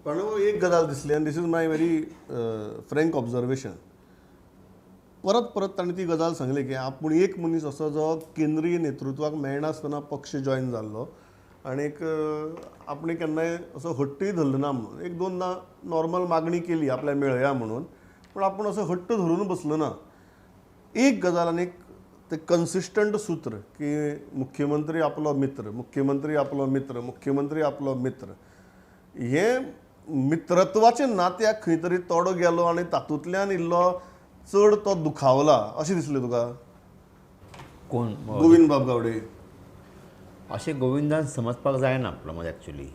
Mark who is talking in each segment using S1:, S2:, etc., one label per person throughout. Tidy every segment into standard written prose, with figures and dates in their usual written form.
S1: पण एक गजाल दिसली आनी this is my very frank observation. परत परत ताणें ती गजाल सांगली की आपूण एक मनीस असो जो केंद्रीय नेतृत्वाक मेळनासतना पक्ष जॉयन जाल्लो आनीक आपणे केन्नाय असो हट्टूय धरलो ना म्हणून. एक दोनदा नॉर्मल मागणी केली आपल्या मेळया म्हणून, पूण आपूण असो हट्ट धरून बसलो ना. एक गजाल आनीक ते कन्सिस्टंट सूत्र की मुख्यमंत्री आपलो मित्र, मुख्यमंत्री आपलो मित्र, मुख्यमंत्री आपलो मित्र, हे मित्रत्वाचे नात्याक खंय तरी तोडो गेलो आनी तातूंतल्यान इल्लो चड तो दुखावला अशें दिसलें तुका?
S2: कोण
S1: गोविंद बाब गावडे
S2: अशें गोविंदान समजपाक जायना आपलो एक्चुली.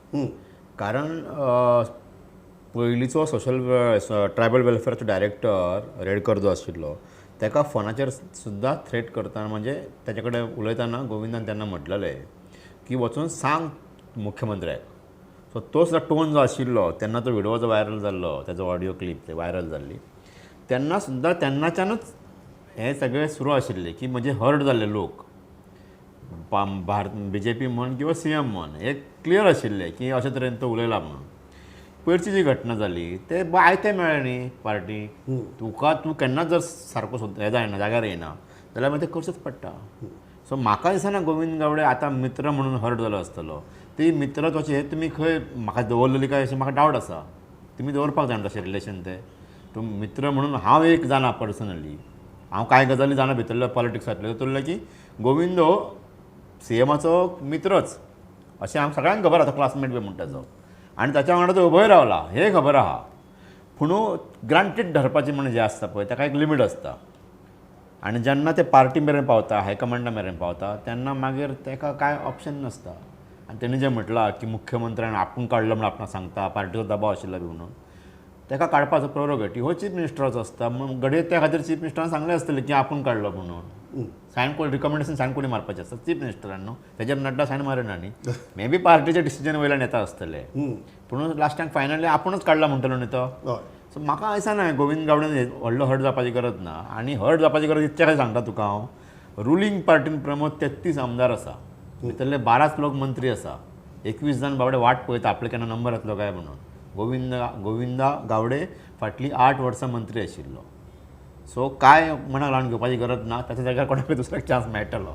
S2: कारण पयलींचो सोशल ट्रायबल वेलफेअरचो डायरेक्टर रेडकर जो आशिल्लो ताका फोनाचेर सुद्दां थ्रेट करतना म्हणजे ताचे कडेन उलयतना गोविंदान तेन्ना म्हटलेलें की वचून सांग मुख्यमंत्र्याक. सो तो सुद्दां टोन जो आशिल्लो तेन्ना तो व्हिडिओ जो व्हायरल जाल्लो, ताजो ऑडियो क्लिप ते व्हायरल जाल्ली, तेन्ना सुद्दां तेन्नाच्यानूच हें सगळें सुरू आशिल्लें की म्हणजे हर्ट जाल्ले लोक भारत BJP म्हण किंवा CM म्हण हे क्लियर आशिल्ले की अशे तरेन तो उलयला म्हणून. पयरची जी घटना जाली ते आयते मेळ्ळे न्ही पार्टी. तूं केन्नाच जर सारको हें जायना जाग्यार येना जाल्यार मागीर तें करचेंच पडटा. सो म्हाका दिसना गोविंद गावडे आतां मित्र म्हणून हर्ट जालो आसतलो. ती मित्रत्वाची हे तुमी खंय म्हाका दवरलेली काय अशें म्हाका डावट आसा. तुमी दवरपाक जाय तशें रिलेशन तें. तूं मित्र म्हणून हांव एक जाणा पर्सनली, हांव कांय गजाली जाणा भितरल्या पॉलिटिक्सांतल्यो उरलें की गोविंद हो CMाचो मित्रच अशें आमकां सगळ्यांक खबर आसा, क्लासमेट बी म्हणटा तो. आनी ताच्या वांगडा तो उबोय रावला हे खबर आहा. पूण ग्रांटेड धरपाचें म्हणून जें आसता पळय ताका एक लिमीट आसता. आनी जेन्ना ते पार्टी मेरेन पावता, हायकमांडा मेरेन पावता तेन्ना मागीर ताका कांय ऑप्शन नासता. आनी तेणें जें म्हटलां की मुख्यमंत्र्यान आपूण काडलो म्हणून आपणाक सांगता, पार्टीचो दबाव आशिल्लो बी म्हणून, ताका काडपाचो प्रोरोगेटीव हो चीफ मिनिस्टराचो आसता. म्हणून घडये त्या खातीर चीफ मिनिस्टरान सांगलें आसतलें की आपूण काडलो म्हणून. सायन कोण रिकमेंडेशन सायन कोणी मारपाचें आसता? चीफ मिनिस्टरान न्हू. तेजेर नड्डा सायन मारिना न्ही. मे बी पार्टीचे डिसिजन वयल्यान येता आसतलें, पूण लास्टाक फायनली आपुणूच काडला म्हणटलो न्ही तो. सो म्हाका दिसना गोविंद गावडेन व्हडलो हर्ट जावपाची गरज ना. आनी हर्ट जावपाची गरज इतल्या खातीर सांगता तुका हांव, रुलींग पार्टीन प्रमोद 33 आमदार आसा, भितरले 12च लोक मंत्री आसा. 21 जाण बाबडे वाट पळयता आपले केन्ना नंबर येतलो काय म्हणून. गोविंदा गावडे फाटलीं 8 वर्सां मंत्री आशिल्लो. सो काय मनाक लावन घेवपाची गरज ना. ताच्या जाग्यार कोणाकय दुसऱ्याक चान्स मेळटलो.